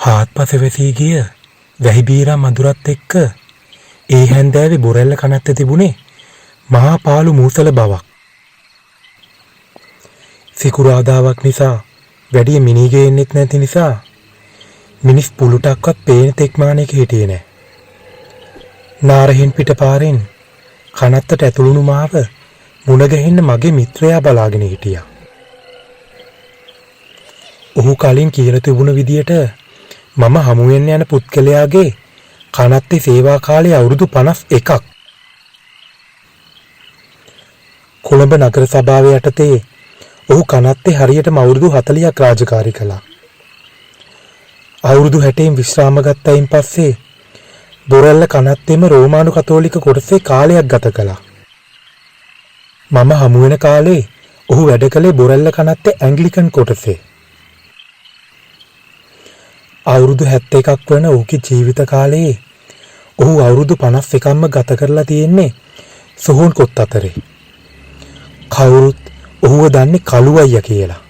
හාත්පස වෙසී ගිය වැහි බීරා මధుරත් එක්ක ඒ හැන්දෑවේ බොරැල්ල කනත්තේ තිබුණේ මහා පාළු මූසල බවක්. සිකුරාදාවක් නිසා වැඩි මිනිගේ එන්නෙත් නැති නිසා මිනිස් පුලුටක්වත් පේන තෙක්මානයක හිටියේ නැහැ. නාරහෙන් පිටපාරෙන් කනත්තට ඇතුළුණු මාව මුණ ගැහෙන්න මගේ මිත්‍රයා බලාගෙන හිටියා. ඔහු කලින් කියලා තිබුණ විදියට මම හමු වෙන්න යන පුත්කලයාගේ කනත්තේ සේවා කාලය අවුරුදු 51ක්. කොළඹ නගර සභාවේ යටතේ ඔහු කනත්තේ හරියටම අවුරුදු 40ක් රාජකාරී කළා. අවුරුදු 60න් විශ්‍රාම ගත්තයින් පස්සේ බොරැල්ල කනත්තේම රෝමානු කතෝලික කොටසේ කාලයක් ගත කළා. මම හමු වෙන කාලේ ඔහු වැඩ කළේ බොරැල්ල කනත්තේ ඇන්ග්ලිකන් කොටසේ. අවුරුදු 71ක් වන ඔහුගේ ජීවිත කාලයේ ඔහු අවුරුදු 51ක්ම ගත කරලා තියෙන්නේ සොහොන් කොත් අතරේ. කවුරුත් ඔහුව දන්නේ කළු අයියා කියලා.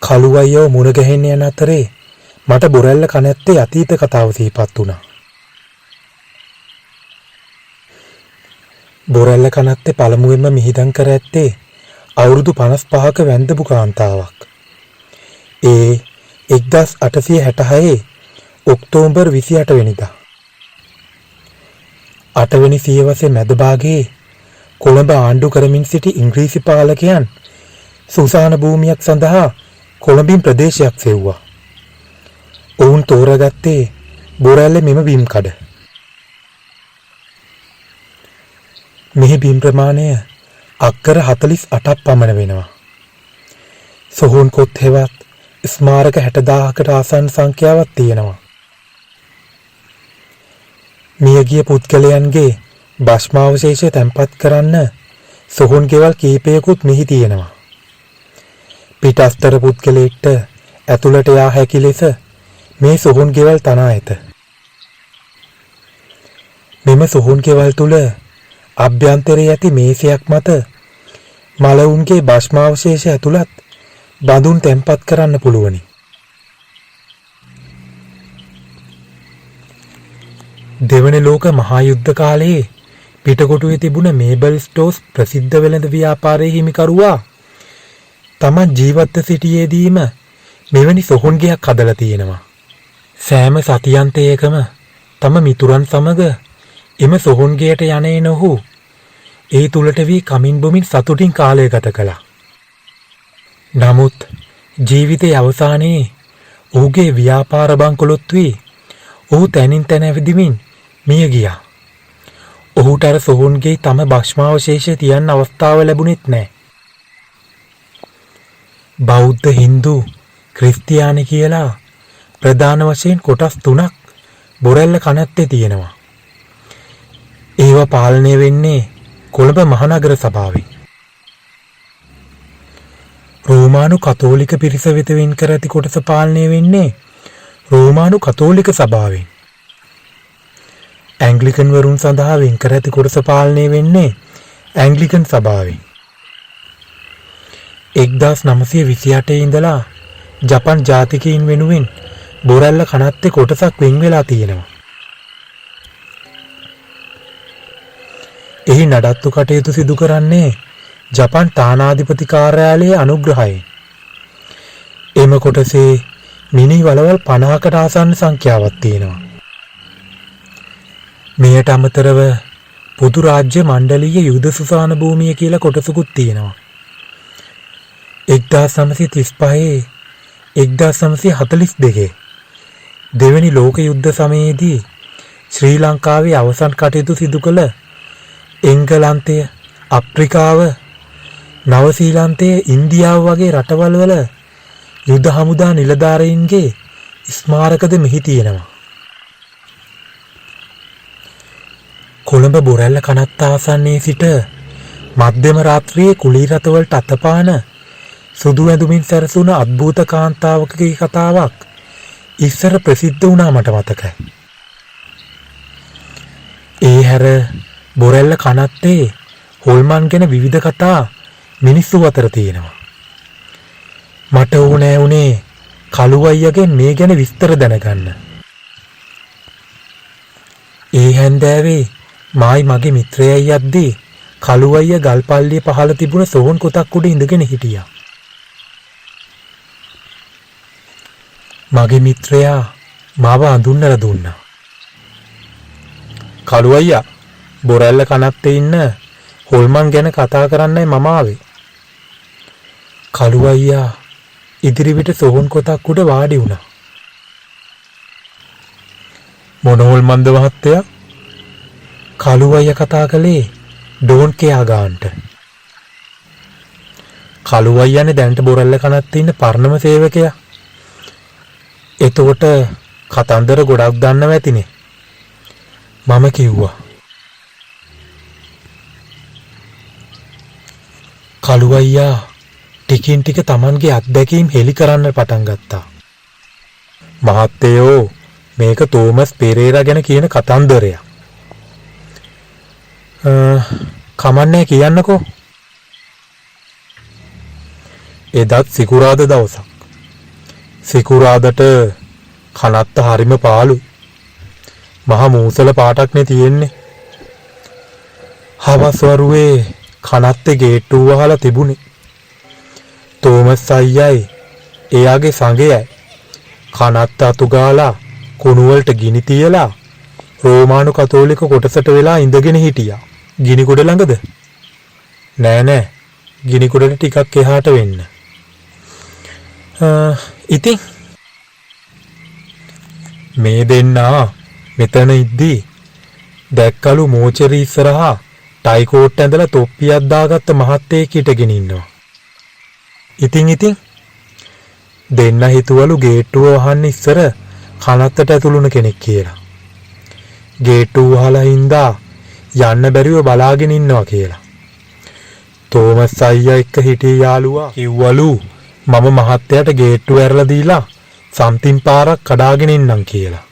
කළු අයියව මුණ ගැහෙන්න යන අතරේ මට බොරැල්ල කනත්තේ අතීත කතාව සිහිපත් වුණා. බොරැල්ල කනත්තේ පළමුවෙන්ම මිහිදන් කර ඇත්තේ අවුරුදු 55ක වැන්දපු කාන්තාවක්. ඒ 1866 ඔක්තෝබර් 28 වෙනිදා 8 වෙනි සියවසේ මැද භාගයේ කොළඹ ආණ්ඩු කරමින් සිටි ඉංග්‍රීසි පාලකයන් සුසාන භූමියක් සඳහා කොළඹින් ප්‍රදේශයක් සෙව්වා. ඔවුන් තෝරාගත්තේ බොරැල්ල මෙම බිම් කඩ. මෙහි බිම් ප්‍රමාණය අක්කර 48ක් පමණ වෙනවා. සොහොන් කොත් හෙවත් ස්මාරක 60000කට ආසන්න සංඛ්‍යාවක් තියෙනවා. මියගිය පුද්ගලයන්ගේ භස්මාවශේෂ තැන්පත් කරන්න සොහොන් ගෙවල් කීපයකුත් මෙහි තියෙනවා. පිටස්තර පුද්ගලයෙක්ට ඇතුළට යා හැකි ලෙස මේ සොහොන් ගෙවල් තනා ඇත. මෙම සොහොන් ගෙවල් තුල අභ්‍යන්තරයේ ඇති මේසයක් මත මලවුන්ගේ භස්මාවශේෂ ඇතුළත් බඳුන් තැන්පත් කරන්න පුළුවනි. දෙවන ලෝක මහා යුද්ධ කාලයේ පිටකොටුවේ තිබුණ මේබල් ස්ටෝර්ස් ප්‍රසිද්ධ වෙළඳ ව්‍යාපාරයේ හිමිකරුවා තමන් ජීවත්ව සිටියේදීම මෙවැනි සොහොන් ගෙයක් හදලා තියෙනවා. සෑම සතියන්තයකම තම මිතුරන් සමග එම සොහොන් ගෙයට යන්නේ නොහු ඒ තුලට වී කමින් බොමින් සතුටින් කාලය ගත කළා. නමුත් ජීවිතයේ අවසානයේ ඔහුගේ ව්‍යාපාර බංකොලොත් වී ඔහු තැනින් තැන ඇවිදිමින් මිය ගියා. ඔහුට අර සොහොන්ගේ තම භස්මාවශේෂ තියන්න අවස්ථාව ලැබුණෙත් නැහැ. බෞද්ධ, හින්දු, ක්‍රිස්තියානි කියලා ප්‍රධාන වශයෙන් කොටස් 3ක් බොරැල්ල කනත්තේ තියෙනවා. ඒවා පාලනය වෙන්නේ කොළඹ මහනගර සභාවෙන්. රෝමානු කතෝලික පිරිස වෙත වෙන් කර ඇති කොටස පාලනය වෙන්නේ රෝමානු කතෝලික සභාවෙන්. ඇන්ග්ලිකන් වරුන් සඳහා වෙන් කර ඇති කොටස පාලනය වෙන්නේ ඇන්ග්ලිකන් සභාවෙන්. 1928 ඉඳලා ජපන් ජාතිකයින් වෙනුවෙන් බොරැල්ල කනත්තේ කොටසක් වෙන් වෙලා තියෙනවා. එහි නඩත්තු කටයුතු සිදු කරන්නේ ජපන් තානාධිපති කාර්යාලයේ අනුග්‍රහයෙන්. එම කොටසේ මිනි වලවල් 50කට ආසන්න සංඛ්‍යාවක් තියෙනවා. මෙයට අමතරව පොදු රාජ්‍ය මණ්ඩලීය යුද සුසාන භූමිය කියලා කොටසකුත් තියෙනවා. 1935 1942 දෙවැනි ලෝක යුද්ධ සමයේදී ශ්‍රී ලංකාවේ අවසන් කටයුතු සිදු කළ එංගලන්තය, අප්‍රිකාව, නවසීලන්තය, ඉන්දියාව වගේ රටවල් වල යුද හමුදා නිලධාරීන්ගේ ස්මාරකද මෙහි තියෙනවා. කොළඹ බොරැල්ල කනත්ත ආසන්නයේ සිට මධ්‍යම රාත්‍රියේ කුලී රථවලට අතපාන සුදු ඇඳුමින් සැරසුණ අద్භූත කාන්තාවකගේ කතාවක් ඉස්සර ප්‍රසිද්ධ වුණා මට මතකයි. ඒ හැර බොරැල්ල කනත්තේ හොල්මන් ගැන විවිධ කතා මිනිස්සු අතර තියෙනවා. මට ඕනෑ වුණේ කළු අයියාගෙන් මේ ගැන විස්තර දැනගන්න. ඒ හැන්දෑවේ මායි මගේ මිත්‍රයයි යද්දී කළු අයියා ගල්පල්ලිය පහළ තිබුණ සෝන් කොටක් උඩ ඉඳගෙන හිටියා. මගේ මිත්‍රයා මාව අඳුන්නලා දුන්නා. කළු අයියා බොරැල්ල කනත්තේ ඉන්න හොල්මන් ගැන කතා කරන්නයි මම ආවේ. කළු අයියා ඉදිරිපිට සෝන් කොටක් උඩ වාඩි වුණා. මොන හොල්මන්ද මහත්තයා? කළු අයියා කතා කළේ ඩෝන් කෙයා ගන්නට. කළු අයියානේ දැනට බොරැල්ල කනත්තේ ඉන්න පරණම සේවකයා. එතකොට කතන්දර ගොඩක් දන්නව ඇතිනේ. මම කිව්වා. කළු අයියා ටිකින් ටික Tamanගේ අත්දැකීම් හෙලි කරන්න පටන් ගත්තා. මහත්තයෝ මේක තෝමස් පෙරේරා ගැන කියන කතන්දරයක්. කමන්නේ කියන්නකෝ. එදත් සිකුරාද දවසක්. සිකුරාදට කනත්ත හරිම පාළුයි. මහ මූසල පාටක්නේ තියෙන්නේ. හවස් වරුවේ කනත්තේ ගේට්ටුව වහලා තිබුණේ. තෝමස් අයියයි එයාගේ සංගයයි කනත්ත අතු ගාලා කුණු වලට ගිනි තියලා රෝමානු කතෝලික කොටසට වෙලා ඉඳගෙන හිටියා. ගිනි කුඩ ළඟද? නෑ ගිනි කුඩට ටිකක් එහාට වෙන්න. ඉතින් මේ දෙන්නා මෙතන ඉද්දී දැක්කලු මෝචරි ඉස්සරහා ටයි කෝට් ඇඳලා තොප්පියක් දාගත්ත මහත්තයෙක් හිටගෙන ඉන්නවා. ඉතින් දෙන්න හිතුවලු ගේට්ටුව වහන්න ඉස්සර කනත්තට ඇතුළුන කෙනෙක් කියලා. ගේට්ටුව වහලා හින්දා යන්න බැරිව බලාගෙන ඉන්නවා කියලා. තෝමස් අයියා එක්ක හිටිය යාළුවා කිව්වලු මම මහත්තයාට ගේට්ටුව ඇරලා දීලා සම්තිම් පාරක් කඩාගෙන ඉන්නම් කියලා.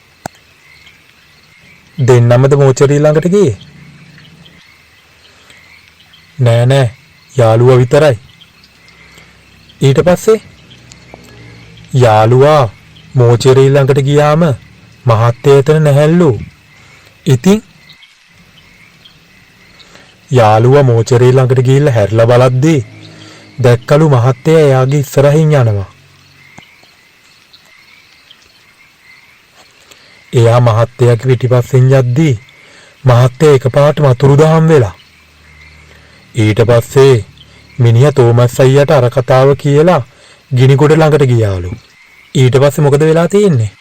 දෙන්නමද මෝචරි ළඟට ගියේ? නෑ යාළුවා විතරයි. ඊට පස්සේ යාළුවා මෝචරි ළඟට ගියාම මහත්තයා එතන නැහැලු. ඉතින් යාළුවා මෝචරි ළඟට ගිහිල්ලා හැරිලා බලද්දී දැක්කලු මහත්තයා එයාගේ ඉස්සරහින් යනවා. එයා මහත්තයාගේ පිටිපස්සෙන් යද්දී මහත්තයා එකපාරටම අතුරුදහන් වෙලා. ඊට පස්සේ මිනිහා තෝමස් අයියට අර කතාව කියලා ගිනි ගොඩ ළඟට ගියාලු. ඊට පස්සේ මොකද වෙලා තියෙන්නේ?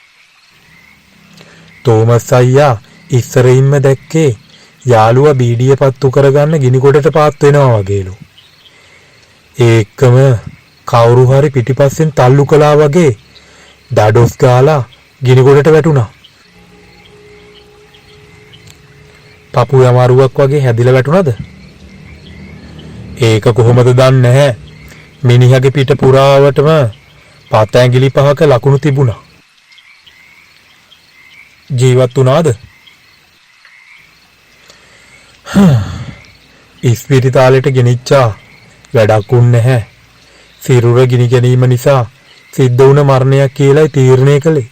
තෝමස් අයියා ඉස්සරින්ම දැක්කේ යාළුවා බීඩිය පත්තු කරගන්න ගිනි ගොඩට පාත් වෙනවා වගේලු. ඒකම කවුරු හරි පිටිපස්සෙන් තල්ලු කළා වගේ දඩොස් ගාලා ගිනි ගොඩට වැටුණා. පපු යමාරුවක් වගේ හැදිලා වැටුණාද? ඒක කොහොමද දන්නේ නැහැ. මිනිහගේ පිට පුරාවටම පත ඇඟිලි පහක ලකුණු තිබුණා. ජීවත් වුණාද? ඉස්පිරිතාලෙට ගෙනිච්චා. වැඩක් උන්නේ නැහැ. සිරුර ගිනි ගැනීම නිසා සිද්ධ වුණ මරණයක් කියලායි තීරණය කළේ.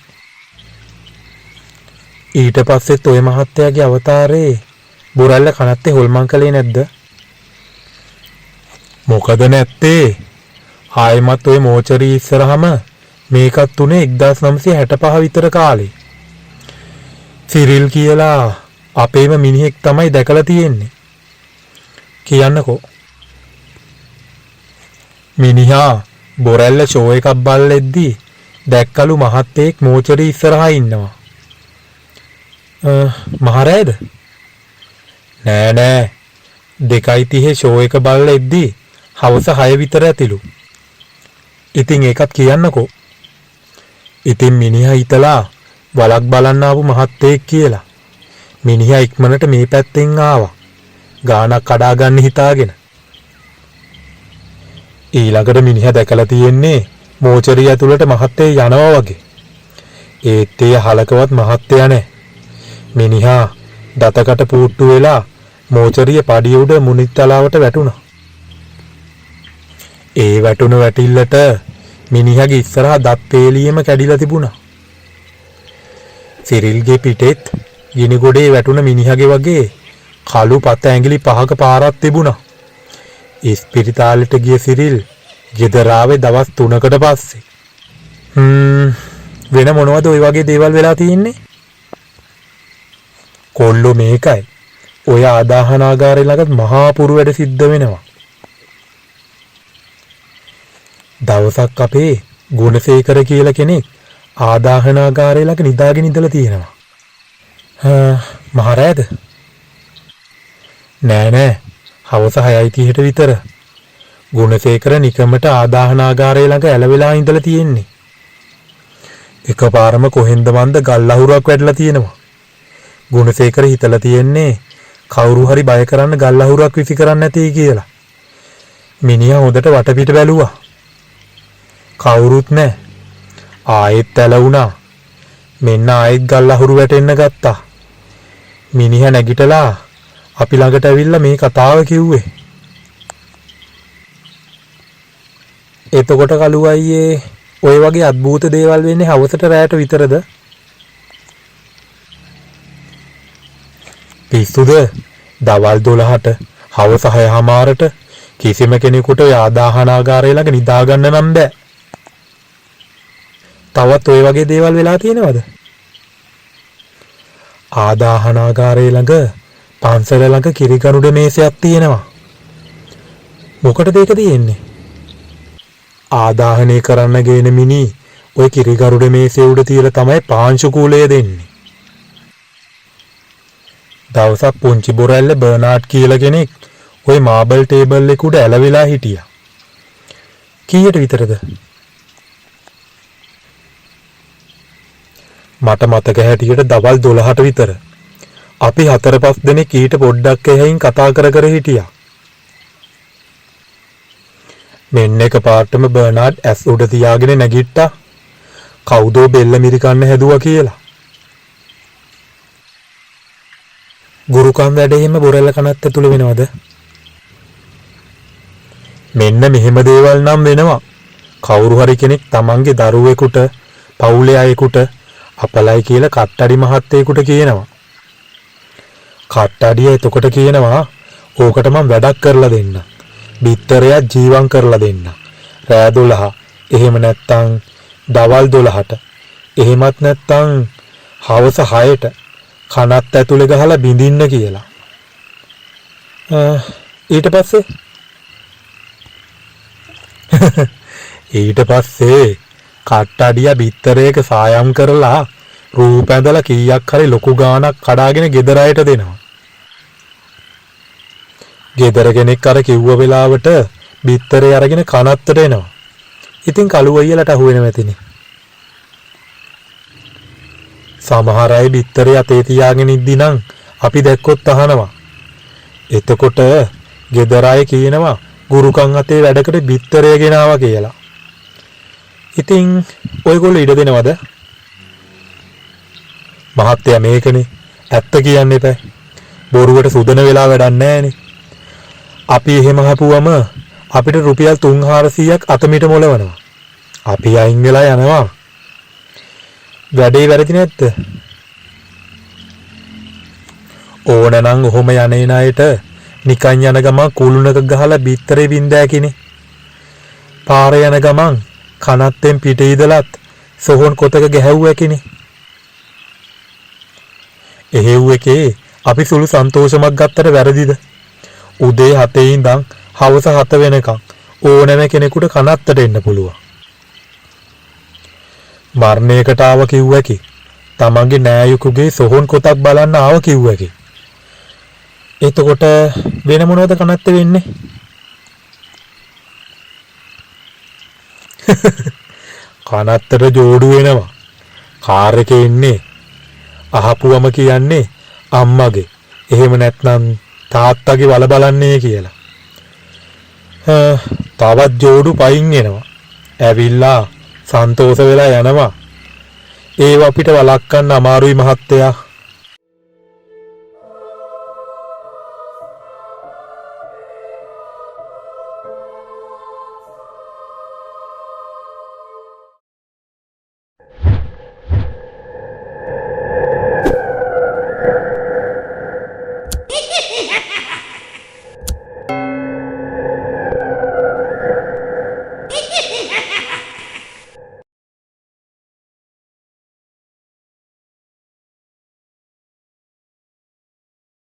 ඊට පස්සෙත් ඔය මහත්තයාගේ අවතාරේ බොරැල්ල කනත්තේ හොල්මන් කළේ නැද්ද? මොකද නැත්තේ? ආයෙමත් ඔය මෝචරි ඉස්සරහම මේකත් උනේ 1965 විතර කාලේ. සිරිල් කියලා අපේම මිනිහෙක් තමයි දැකලා තියෙන්නේ. කියන්නකෝ. මිනිහා බොරැල්ල ෂෝ එකක් බලද්දී දැක්කලු මහත්තයෙක් මෝචරි ඉස්සරහා ඉන්නවා. මහරෑද? නෑ 2:30 ෂෝ එක බලද්දී හවස 6 විතර ඇතිලු. ඉතින් ඒකත් කියන්නකෝ. ඉතින් මිනිහා හිතලා වලක් බලන්න ආපු මහත්තයෙක් කියලා. මිනිහා ඉක්මනට මේ පැත්තෙන් ආවා. ගානක් කඩා ගන්න හිතාගෙන. ඊළඟට මිනිහා දැකලා තියෙන්නේ මෝචරිය ඇතුළට මහත්තයෙක් යනවා වගේ. ඒත් ඒ හලකවත් මහත්තයා නැහැ. මිනිහා දතකට පුට්ටු වෙලා මෝචරිය පඩිය උඩ මුනිත් තලාවට වැටුණා. ඒ වැටුණ වැටිල්ලට මිනිහගේ ඉස්සරහා දත් පේලියෙම කැඩිලා තිබුණා. සිරිල්ගේ පිටෙත් ගිනි ගොඩේ වැටුණ මිනිහගේ වගේ කළු පත ඇඟිලි 5ක පාරක් තිබුණා. ඉස්පිරිතාලෙට ගිය සිරිල් ගෙදර ආවේ දවස් 3කට පස්සේ. වෙන මොනවද ওই වගේ දේවල් වෙලා තියෙන්නේ? කොල්ලෝ මේකයි. ඔය ආදාහනාගාරේ ළඟ මහා පුරු වැඩ සිද්ධ වෙනවා. දවසක් අපේ ගුණසේකර කියලා කෙනෙක් ආදාහනාගාරේ ළඟ නිදාගෙන ඉඳලා තියෙනවා. මහරෑද? නෑ. හවස 6:30ට විතර. ගුණසේකර නිකමට ආදාහනාගාරේ ළඟ ඇලවෙලා ඉඳලා තියෙන්නේ. එකපාරම කොහෙන්ද මන්ද ගල් අහුරක් වැටලා තියෙනවා. ගුණසේකර හිතලා තියෙන්නේ කවුරු හරි බය කරන්න ගල් අහුරක් විසි කරන්න නැති කියලා. මිනිහා හොඳට වටපිට බැලුවා. කවුරුත් නැහැ. ආයෙත් ඇලවුණා. මෙන්න ආයෙත් ගල් අහුරු වැටෙන්න ගත්තා. මිනිහා නැගිටලා අපි ළඟට ඇවිල්ලා මේ කතාව කිව්වේ. එතකොට කළු අයියේ ඔය වගේ අద్భుත දේවල් වෙන්නේ හවසට රැයට විතරද? පිස්සුද? දවල් 12ට හවස 6:00ට කිසිම කෙනෙකුට ඔය ආදාහනාගාරය ළඟ නිදා ගන්න නම් බෑ. තවත් ඔය වගේ දේවල් වෙලා තියෙනවද? ආදාහනාගාරය ළඟ පන්සල ළඟ කිරිගරුඩ මේසයක් තියෙනවා. මොකටද ඒක තියෙන්නේ? ආදාහනය කරන්න ගේන මිනි ඔය කිරිගරුඩ මේසෙ උඩ තියලා තමයි පාංශු කූලය දෙන්නේ. දවසක් පුංචි බොරැල්ල බර්නාඩ් කියලා කෙනෙක් ওই මාබල් ටේබල් එක උඩ ඇලවිලා හිටියා. කීයට විතරද? මට මතක හැටියට දවල් 12ට විතර. අපි 4-5 දෙනෙක් ඊට පොඩ්ඩක් එහයින් කතා කර හිටියා. මෙන්න එක පාටම බර්නාඩ් ඇස් උඩ තියාගෙන නැගිට්ටා. කවුදෝ බෙල්ල මිරිකන්න හැදුවා කියලා. ගුරුකම් වැඩේම බොරැල්ල කනත් ඇතුළ වෙනවද? මෙන්න මෙහෙම දේවල් නම් වෙනවා. කවුරු හරි කෙනෙක් තමන්ගේ දරුවෙකුට පවුලේ අයෙකුට අපලයි කියලා කට්ටඩි මහත්තයෙකුට කියනවා. කට්ටඩිය එතකොට කියනවා ඕකට මම වැඩක් කරලා දෙන්න. බිත්තරයක් ජීවම් කරලා දෙන්න. රෑ 12 එහෙම නැත්තම් දවල් 12ට එහෙමත් නැත්තම් හවස 6ට කනත් ඇතුලේ ගහලා බිඳින්න කියලා. ඊට පස්සේ කට්ටඩිය බිත්තරයක සායම් කරලා රූප ඇඳලා කීයක් හරි ලොකු ගාණක් කඩාගෙන ගෙදර අයට දෙනවා. ගෙදර කෙනෙක් අර කිව්ව වෙලාවට බිත්තරේ අරගෙන කනත්තට එනවා. ඉතින් කළු අයියලට අහු වෙනව ඇතිනේ. සමහර අය බිත්තරේ අතේ තියාගෙන ඉද්දි නම් අපි දැක්කොත් අහනවා. එතකොට ගෙදර අය කියනවා ගුරුකම් අතේ වැඩකට බිත්තරය ගෙනාවා කියලා. ඉතින් ඔයගොල්ලෝ ඉඩ දෙනවද? මහත්තයා මේකනේ ඇත්ත කියන්න එපා. බොරුවට සුදන වෙලා වැඩක් නැහැනේ. අපි එහෙම හපුවම අපිට රුපියල් 3-400ක් අතමිට මොලවනවා. අපි අයින් වෙලා යනවා. වැඩේ වැරදි නැද්ද? ඕනනම් ඔහොම යන්නේ නැයට නිකන් යන ගමන් කුළුණක ගහලා බිත්තරේ බින්දෑකිනේ. පාරේ යන ගමන් කනත්තෙන් පිට ඉදලත් සොහොන් කොතක ගැහැව්වා කිනේ. එහෙව් එකේ අපි සුළු සන්තෝෂමක් ගත්තට වැරදිද? උදේ 7 ඉඳන් හවස 7 වෙනකම් ඕනෑම කෙනෙකුට කනත්තට එන්න පුළුවන්. මරණයකට ආව කිව්වකි. තමන්ගේ නෑයෙකුගේ සොහොන් කොටක් බලන්න ආව කිව්වකි. එතකොට වෙන මොනවද කනත්ත වෙන්නේ? කනත්තට ජෝඩු වෙනවා. කාර් එකේ ඉන්නේ අහපුවම කියන්නේ අම්මගේ එහෙම නැත්නම් තාත්තගේ වල බලන්නේ කියලා. තවත් ජෝඩු පයින් එනවා. ඇවිල්ලා සන්තෝෂ වෙලා යනවා. ඒව අපිට වළක්වන්න අමාරුයි මහත්තයා.